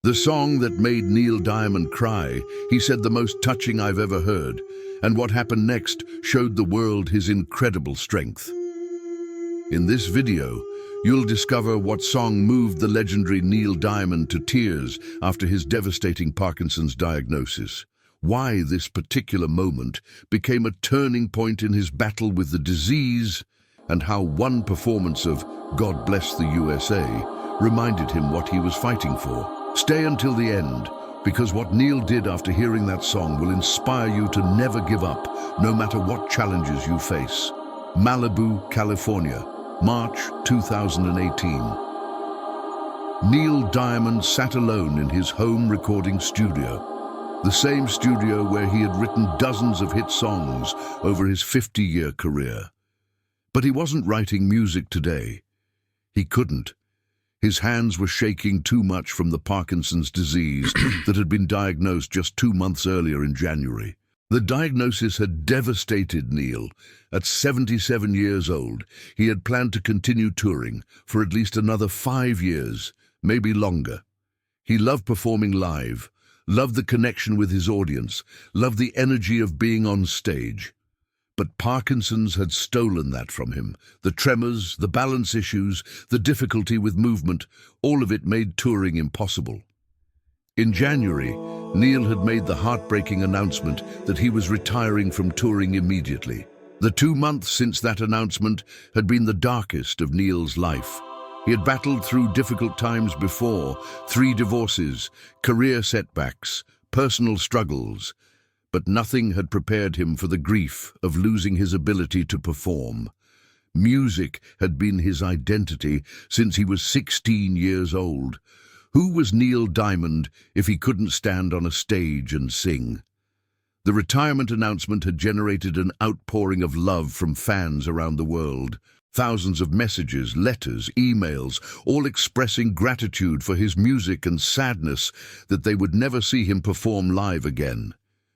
The song that made Neil Diamond cry, he said, the most touching I've ever heard, and what happened next showed the world his incredible strength. In this video, you'll discover what song moved the legendary Neil Diamond to tears after his devastating Parkinson's diagnosis, why this particular moment became a turning point in his battle with the disease, and how one performance of God Bless the USA reminded him what he was fighting for. Stay until the end, because what Neil did after hearing that song will inspire you to never give up, no matter what challenges you face. Malibu, California, March 2018. Neil Diamond sat alone in his home recording studio, the same studio where he had written dozens of hit songs over his 50-year career. But he wasn't writing music today. He couldn't. His hands were shaking too much from the Parkinson's disease that had been diagnosed just 2 months earlier in January. The diagnosis had devastated Neil. At 77 years old, he had planned to continue touring for at least another 5 years, maybe longer. He loved performing live, loved the connection with his audience, loved the energy of being on stage. But Parkinson's had stolen that from him. The tremors, the balance issues, the difficulty with movement, all of it made touring impossible. In January, Neil had made the heartbreaking announcement that he was retiring from touring immediately. The 2 months since that announcement had been the darkest of Neil's life. He had battled through difficult times before, 3 divorces, career setbacks, personal struggles, but nothing had prepared him for the grief of losing his ability to perform. Music had been his identity since he was 16 years old. Who was Neil Diamond if he couldn't stand on a stage and sing? The retirement announcement had generated an outpouring of love from fans around the world. Thousands of messages, letters, emails, all expressing gratitude for his music and sadness that they would never see him perform live again.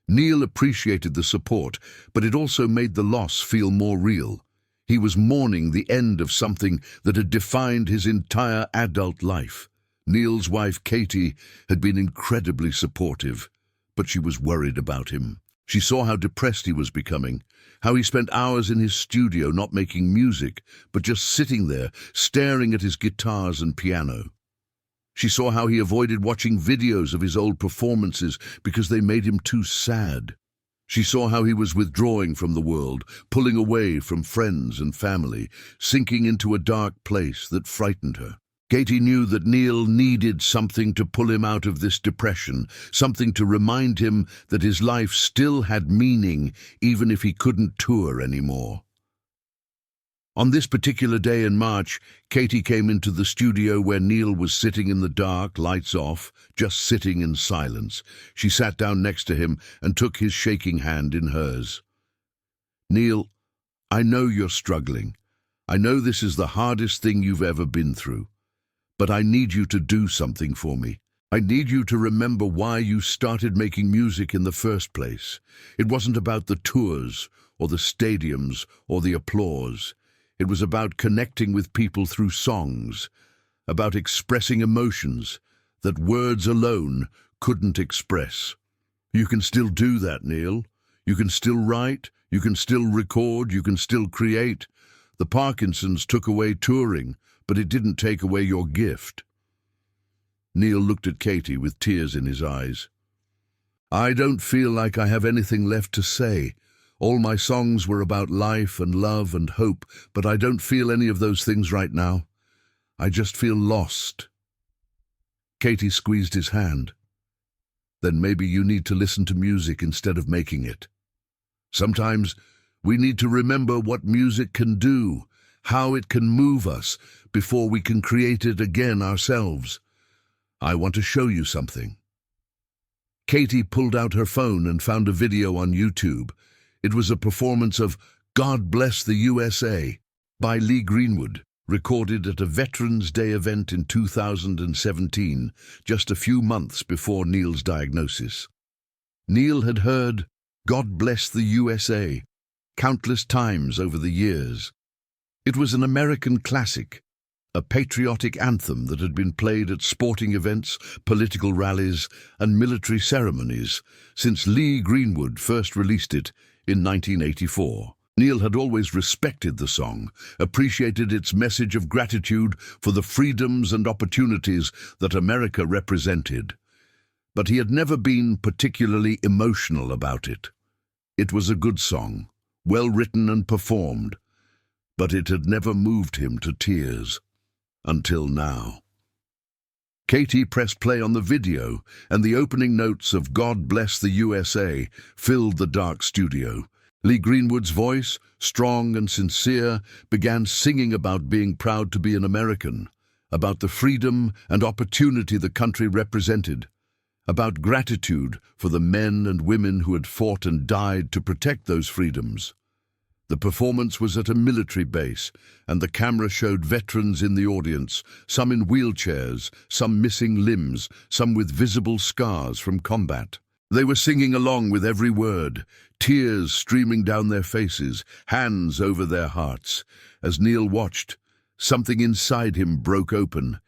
Neil appreciated the support, but it also made the loss feel more real. He was mourning the end of something that had defined his entire adult life. Neil's wife, Katie, had been incredibly supportive, but she was worried about him. She saw how depressed he was becoming, how he spent hours in his studio not making music, but just sitting there, staring at his guitars and piano. She saw how he avoided watching videos of his old performances because they made him too sad. She saw how he was withdrawing from the world, pulling away from friends and family, sinking into a dark place that frightened her. Katie knew that Neil needed something to pull him out of this depression, something to remind him that his life still had meaning, even if he couldn't tour anymore. On this particular day in March, Katie came into the studio where Neil was sitting in the dark, lights off, just sitting in silence. She sat down next to him and took his shaking hand in hers. "Neil, I know you're struggling. I know this is the hardest thing you've ever been through. But I need you to do something for me. I need you to remember why you started making music in the first place. It wasn't about the tours, or the stadiums, or the applause. It was about connecting with people through songs, about expressing emotions that words alone couldn't express. You can still do that, Neil. You can still write, you can still record, you can still create. The Parkinson's took away touring, but it didn't take away your gift." Neil looked at Katie with tears in his eyes. "I don't feel like I have anything left to say. All my songs were about life and love and hope, but I don't feel any of those things right now. I just feel lost." Katie squeezed his hand. "Then maybe you need to listen to music instead of making it. Sometimes we need to remember what music can do, how it can move us, before we can create it again ourselves. I want to show you something." Katie pulled out her phone and found a video on YouTube. It was a performance of God Bless the USA by Lee Greenwood, recorded at a Veterans Day event in 2017, just a few months before Neil's diagnosis. Neil had heard God Bless the USA countless times over the years. It was an American classic, a patriotic anthem that had been played at sporting events, political rallies, and military ceremonies since Lee Greenwood first released it in 1984. Neil had always respected the song, appreciated its message of gratitude for the freedoms and opportunities that America represented. But he had never been particularly emotional about it. It was a good song, well written and performed, but it had never moved him to tears. Until now. Katie pressed play on the video, and the opening notes of God Bless the USA filled the dark studio. Lee Greenwood's voice, strong and sincere, began singing about being proud to be an American, about the freedom and opportunity the country represented, about gratitude for the men and women who had fought and died to protect those freedoms. The performance was at a military base, and the camera showed veterans in the audience, some in wheelchairs, some missing limbs, some with visible scars from combat. They were singing along with every word, tears streaming down their faces, hands over their hearts. As Neil watched, something inside him broke open.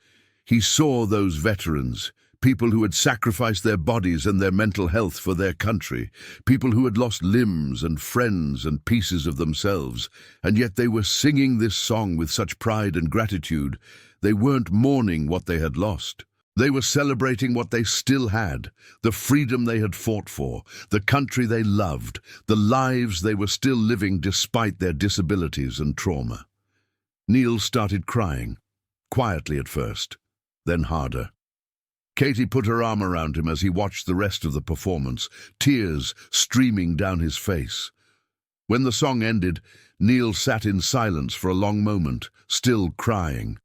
He saw those veterans, people who had sacrificed their bodies and their mental health for their country, people who had lost limbs and friends and pieces of themselves, and yet they were singing this song with such pride and gratitude. They weren't mourning what they had lost. They were celebrating what they still had, the freedom they had fought for, the country they loved, the lives they were still living despite their disabilities and trauma. Neil started crying, quietly at first, then harder. Katie put her arm around him as he watched the rest of the performance, tears streaming down his face. When the song ended, Neil sat in silence for a long moment, still crying.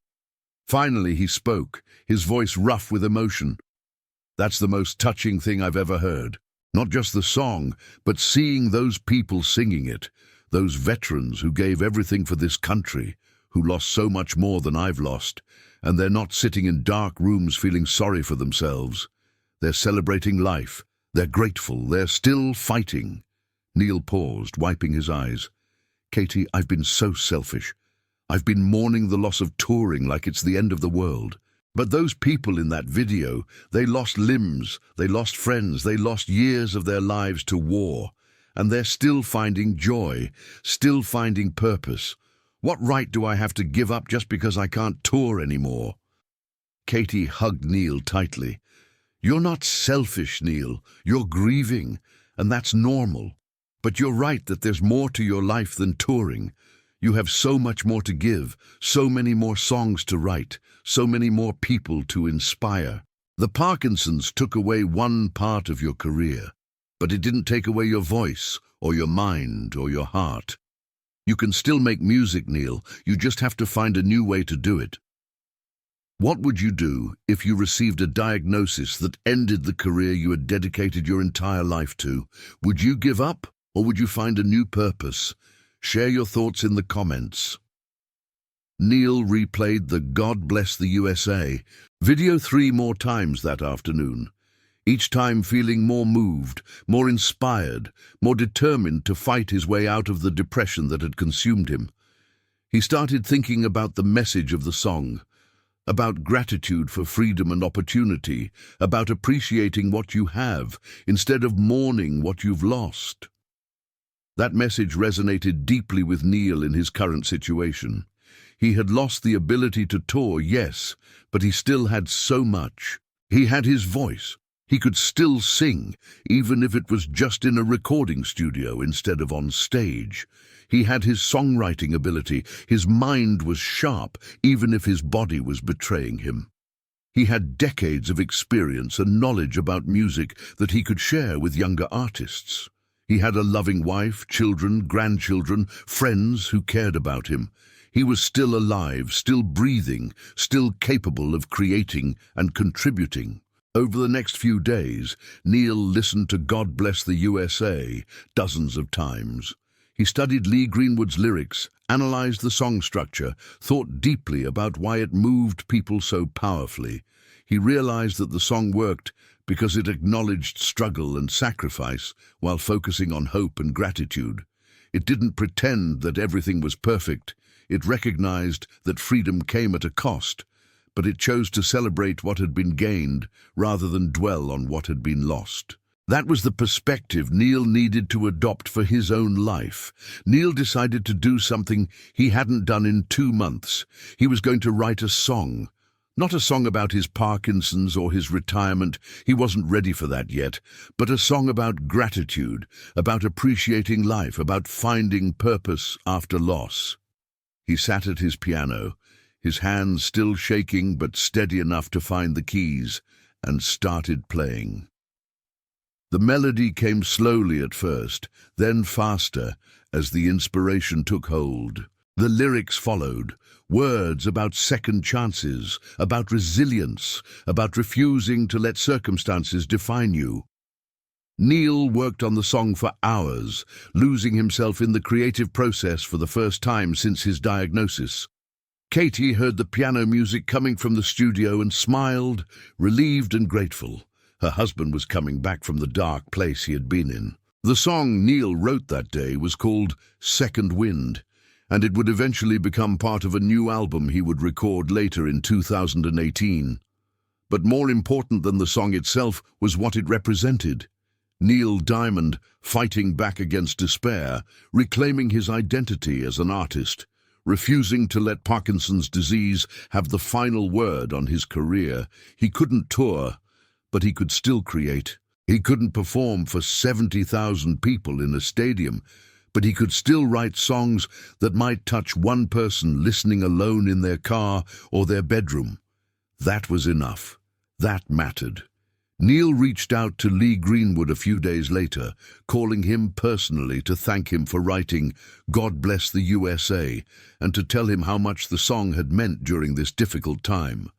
Finally he spoke, his voice rough with emotion. "That's the most touching thing I've ever heard. Not just the song, but seeing those people singing it, those veterans who gave everything for this country, who lost so much more than I've lost. And they're not sitting in dark rooms feeling sorry for themselves. They're celebrating life. They're grateful. They're still fighting." Neil paused, wiping his eyes. "Katie, I've been so selfish. I've been mourning the loss of touring like it's the end of the world. But those people in that video, they lost limbs, they lost friends, they lost years of their lives to war. And they're still finding joy, still finding purpose. What right do I have to give up just because I can't tour anymore?" Katie hugged Neil tightly. "You're not selfish, Neil. You're grieving, and that's normal. But you're right that there's more to your life than touring. You have so much more to give, so many more songs to write, so many more people to inspire. The Parkinson's took away one part of your career, but it didn't take away your voice, or your mind, or your heart. You can still make music, Neil. You just have to find a new way to do it." What would you do if you received a diagnosis that ended the career you had dedicated your entire life to? Would you give up, or would you find a new purpose? Share your thoughts in the comments. Neil replayed the God Bless the USA video 3 more times that afternoon, each time feeling more moved, more inspired, more determined to fight his way out of the depression that had consumed him. He started thinking about the message of the song, about gratitude for freedom and opportunity, about appreciating what you have instead of mourning what you've lost. That message resonated deeply with Neil in his current situation. He had lost the ability to tour, yes, but he still had so much. He had his voice. He could still sing, even if it was just in a recording studio instead of on stage. He had his songwriting ability. His mind was sharp, even if his body was betraying him. He had decades of experience and knowledge about music that he could share with younger artists. He had a loving wife, children, grandchildren, friends who cared about him. He was still alive, still breathing, still capable of creating and contributing. Over the next few days, Neil listened to God Bless the USA dozens of times. He studied Lee Greenwood's lyrics, analyzed the song structure, thought deeply about why it moved people so powerfully. He realized that the song worked because it acknowledged struggle and sacrifice while focusing on hope and gratitude. It didn't pretend that everything was perfect. It recognized that freedom came at a cost, but it chose to celebrate what had been gained rather than dwell on what had been lost. That was the perspective Neil needed to adopt for his own life. Neil decided to do something he hadn't done in 2 months. He was going to write a song. Not a song about his Parkinson's or his retirement, he wasn't ready for that yet, but a song about gratitude, about appreciating life, about finding purpose after loss. He sat at his piano, his hands still shaking but steady enough to find the keys, and started playing. The melody came slowly at first, then faster as the inspiration took hold. The lyrics followed, words about second chances, about resilience, about refusing to let circumstances define you. Neil worked on the song for hours, losing himself in the creative process for the first time since his diagnosis. Katie heard the piano music coming from the studio and smiled, relieved and grateful. Her husband was coming back from the dark place he had been in. The song Neil wrote that day was called Second Wind, and it would eventually become part of a new album he would record later in 2018. But more important than the song itself was what it represented. Neil Diamond fighting back against despair, reclaiming his identity as an artist, refusing to let Parkinson's disease have the final word on his career. He couldn't tour, but he could still create. He couldn't perform for 70,000 people in a stadium, but he could still write songs that might touch one person listening alone in their car or their bedroom. That was enough. That mattered. Neil reached out to Lee Greenwood a few days later, calling him personally to thank him for writing God Bless the USA and to tell him how much the song had meant during this difficult time.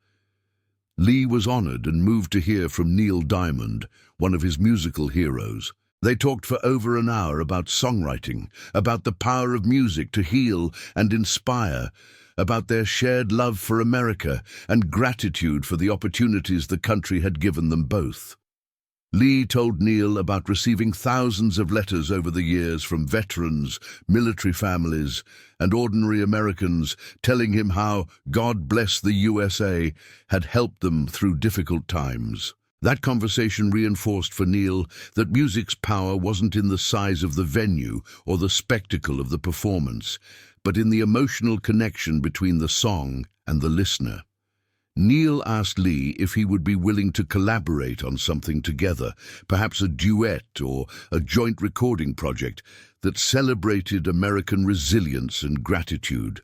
Lee was honored and moved to hear from Neil Diamond, one of his musical heroes. They talked for over an hour about songwriting, about the power of music to heal and inspire, about their shared love for America and gratitude for the opportunities the country had given them both. Lee told Neil about receiving thousands of letters over the years from veterans, military families, and ordinary Americans telling him how God Bless the USA had helped them through difficult times. That conversation reinforced for Neil that music's power wasn't in the size of the venue or the spectacle of the performance, but in the emotional connection between the song and the listener. Neil asked Lee if he would be willing to collaborate on something together, perhaps a duet or a joint recording project that celebrated American resilience and gratitude.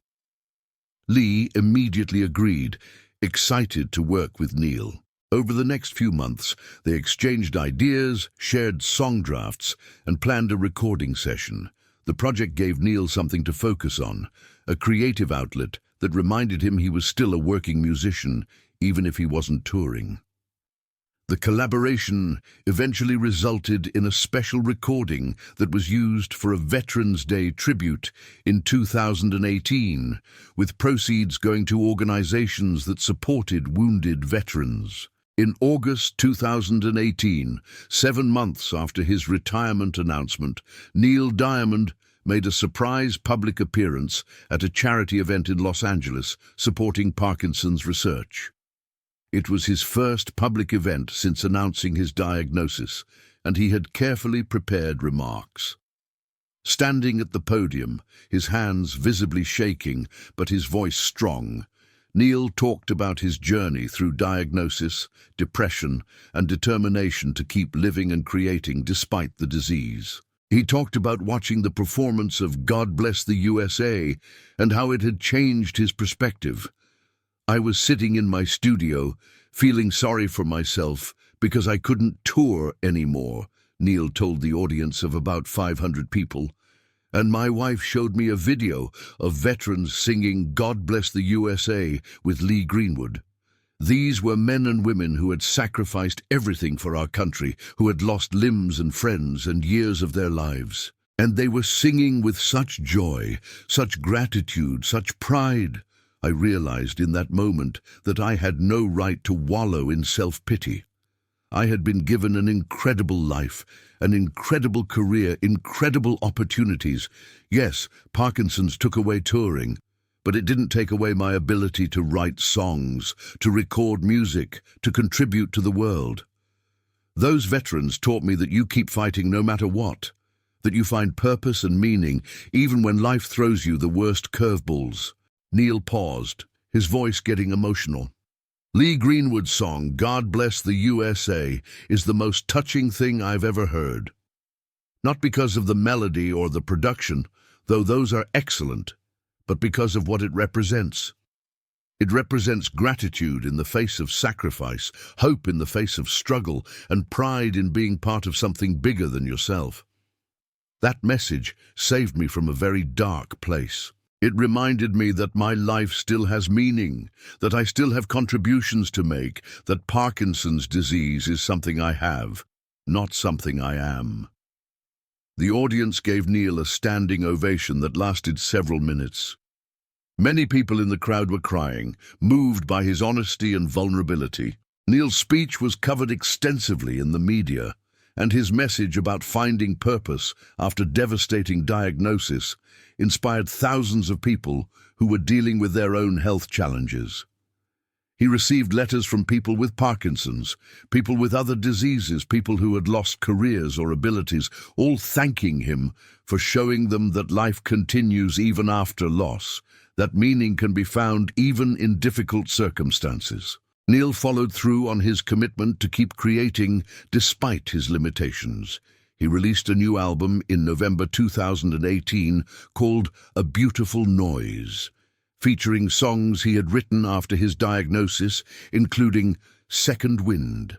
Lee immediately agreed, excited to work with Neil. Over the next few months, they exchanged ideas, shared song drafts, and planned a recording session. The project gave Neil something to focus on, a creative outlet that reminded him he was still a working musician, even if he wasn't touring. The collaboration eventually resulted in a special recording that was used for a Veterans Day tribute in 2018, with proceeds going to organizations that supported wounded veterans. In August 2018, 7 months after his retirement announcement, Neil Diamond made a surprise public appearance at a charity event in Los Angeles supporting Parkinson's research. It was his first public event since announcing his diagnosis, and he had carefully prepared remarks. Standing at the podium, his hands visibly shaking but his voice strong, Neil talked about his journey through diagnosis, depression, and determination to keep living and creating despite the disease. He talked about watching the performance of God Bless the USA and how it had changed his perspective. "I was sitting in my studio, feeling sorry for myself because I couldn't tour anymore," Neil told the audience of about 500 people. "And my wife showed me a video of veterans singing God Bless the USA with Lee Greenwood. These were men and women who had sacrificed everything for our country, who had lost limbs and friends and years of their lives. And they were singing with such joy, such gratitude, such pride. I realized in that moment that I had no right to wallow in self-pity. I had been given an incredible life, an incredible career, incredible opportunities. Yes, Parkinson's took away touring, but it didn't take away my ability to write songs, to record music, to contribute to the world. Those veterans taught me that you keep fighting no matter what, that you find purpose and meaning even when life throws you the worst curveballs. Neil paused, his voice getting emotional. Lee Greenwood's song, God Bless the USA, is the most touching thing I've ever heard. Not because of the melody or the production, though those are excellent, but because of what it represents. It represents gratitude in the face of sacrifice, hope in the face of struggle, and pride in being part of something bigger than yourself. That message saved me from a very dark place. It reminded me that my life still has meaning, that I still have contributions to make, that Parkinson's disease is something I have, not something I am. The audience gave Neil a standing ovation that lasted several minutes. Many people in the crowd were crying, moved by his honesty and vulnerability. Neil's speech was covered extensively in the media, and his message about finding purpose after devastating diagnosis inspired thousands of people who were dealing with their own health challenges. He received letters from people with Parkinson's, people with other diseases, people who had lost careers or abilities, all thanking him for showing them that life continues even after loss, that meaning can be found even in difficult circumstances. Neil followed through on his commitment to keep creating despite his limitations. He released a new album in November 2018 called A Beautiful Noise, featuring songs he had written after his diagnosis, including Second Wind.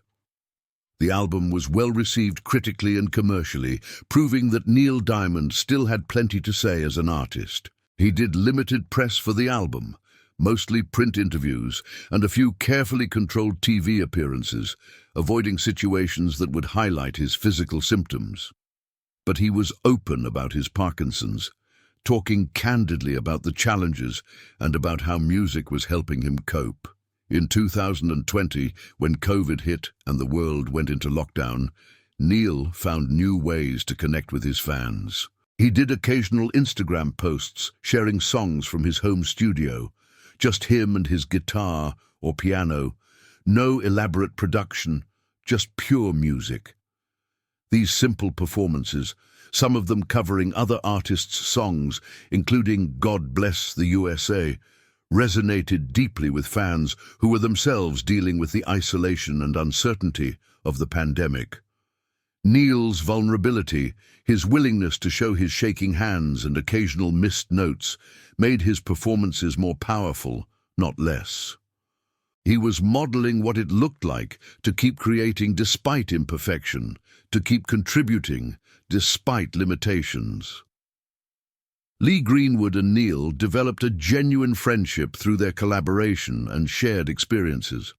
The album was well received critically and commercially, proving that Neil Diamond still had plenty to say as an artist. He did limited press for the album, mostly print interviews, and a few carefully controlled TV appearances, avoiding situations that would highlight his physical symptoms. But he was open about his Parkinson's, talking candidly about the challenges and about how music was helping him cope. In 2020, when COVID hit and the world went into lockdown, Neil found new ways to connect with his fans. He did occasional Instagram posts sharing songs from his home studio, just him and his guitar or piano, no elaborate production, just pure music. These simple performances, some of them covering other artists' songs, including God Bless the USA, resonated deeply with fans who were themselves dealing with the isolation and uncertainty of the pandemic. Neil's vulnerability, his willingness to show his shaking hands and occasional missed notes, made his performances more powerful, not less. He was modeling what it looked like to keep creating despite imperfection, to keep contributing despite limitations. Lee Greenwood and Neil developed a genuine friendship through their collaboration and shared experiences.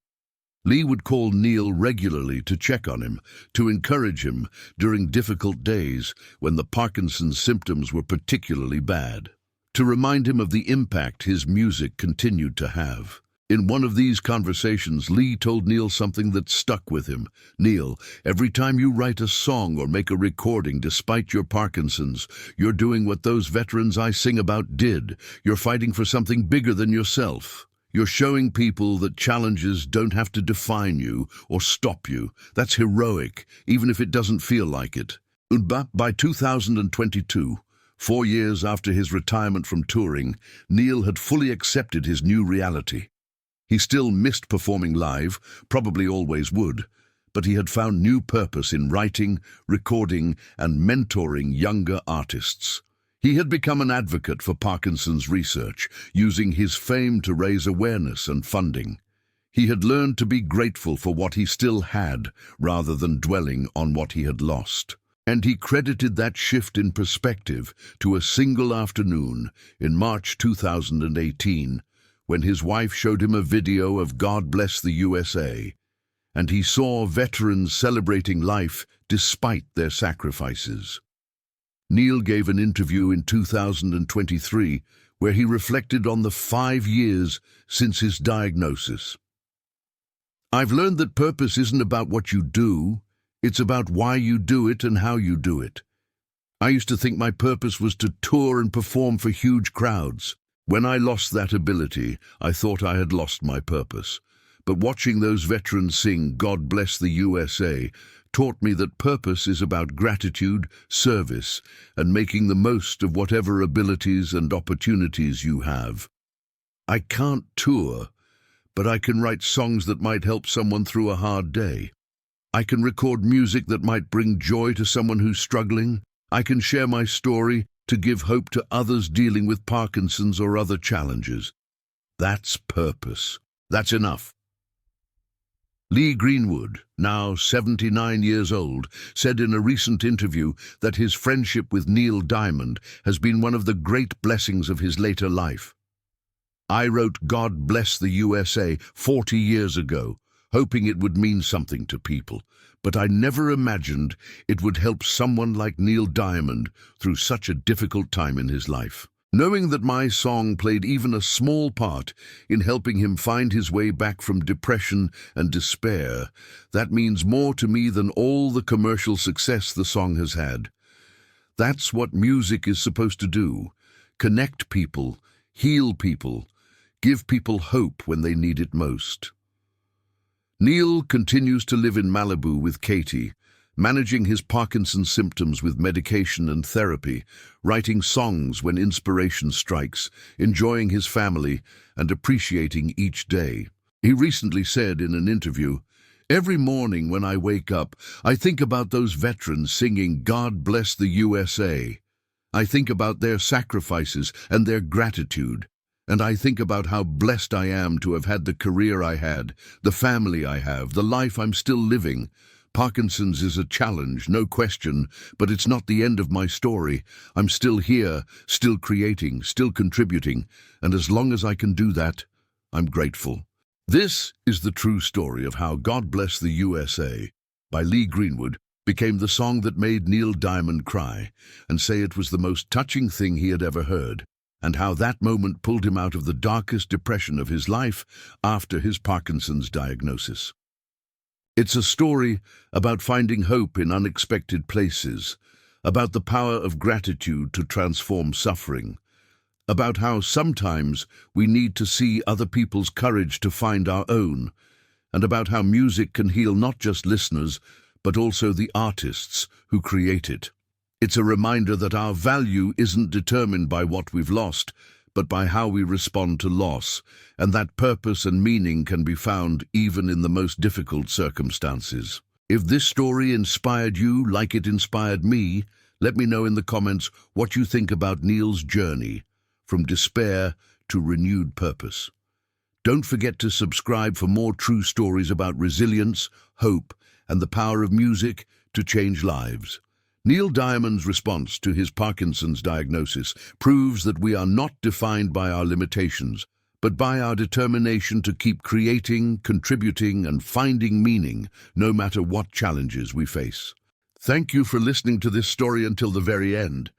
Lee would call Neil regularly to check on him, to encourage him during difficult days when the Parkinson's symptoms were particularly bad, to remind him of the impact his music continued to have. In one of these conversations, Lee told Neil something that stuck with him. "Neil, every time you write a song or make a recording despite your Parkinson's, you're doing what those veterans I sing about did. You're fighting for something bigger than yourself. You're showing people that challenges don't have to define you or stop you. That's heroic, even if it doesn't feel like it." By 2022, 4 years after his retirement from touring, Neil had fully accepted his new reality. He still missed performing live, probably always would, but he had found new purpose in writing, recording, and mentoring younger artists. He had become an advocate for Parkinson's research, using his fame to raise awareness and funding. He had learned to be grateful for what he still had, rather than dwelling on what he had lost. And he credited that shift in perspective to a single afternoon in March 2018, when his wife showed him a video of God Bless the USA, and he saw veterans celebrating life despite their sacrifices. Neil gave an interview in 2023 where he reflected on the 5 years since his diagnosis. "I've learned that purpose isn't about what you do, it's about why you do it and how you do it. I used to think my purpose was to tour and perform for huge crowds. When I lost that ability, I thought I had lost my purpose. But watching those veterans sing God Bless the USA taught me that purpose is about gratitude, service, and making the most of whatever abilities and opportunities you have. I can't tour, but I can write songs that might help someone through a hard day. I can record music that might bring joy to someone who's struggling. I can share my story to give hope to others dealing with Parkinson's or other challenges. That's purpose. That's enough. Lee Greenwood, now 79 years old, said in a recent interview that his friendship with Neil Diamond has been one of the great blessings of his later life. I wrote God Bless the USA 40 years ago, hoping it would mean something to people, but I never imagined it would help someone like Neil Diamond through such a difficult time in his life. Knowing that my song played even a small part in helping him find his way back from depression and despair, that means more to me than all the commercial success the song has had. That's what music is supposed to do: connect people, heal people, give people hope when they need it most. Neil continues to live in Malibu with Katie, managing his Parkinson's symptoms with medication and therapy, writing songs when inspiration strikes, enjoying his family, and appreciating each day. He recently said in an interview, "Every morning when I wake up, I think about those veterans singing God Bless the USA. I think about their sacrifices and their gratitude. And I think about how blessed I am to have had the career I had, the family I have, the life I'm still living. Parkinson's is a challenge, no question, but it's not the end of my story. I'm still here, still creating, still contributing, and as long as I can do that, I'm grateful." This is the true story of how God Bless the USA by Lee Greenwood became the song that made Neil Diamond cry and say it was the most touching thing he had ever heard, and how that moment pulled him out of the darkest depression of his life after his Parkinson's diagnosis. It's a story about finding hope in unexpected places, about the power of gratitude to transform suffering, about how sometimes we need to see other people's courage to find our own, and about how music can heal not just listeners, but also the artists who create it. It's a reminder that our value isn't determined by what we've lost, but by how we respond to loss, and that purpose and meaning can be found even in the most difficult circumstances. If this story inspired you like it inspired me, let me know in the comments what you think about Neil's journey, from despair to renewed purpose. Don't forget to subscribe for more true stories about resilience, hope, and the power of music to change lives. Neil Diamond's response to his Parkinson's diagnosis proves that we are not defined by our limitations, but by our determination to keep creating, contributing, and finding meaning, no matter what challenges we face. Thank you for listening to this story until the very end.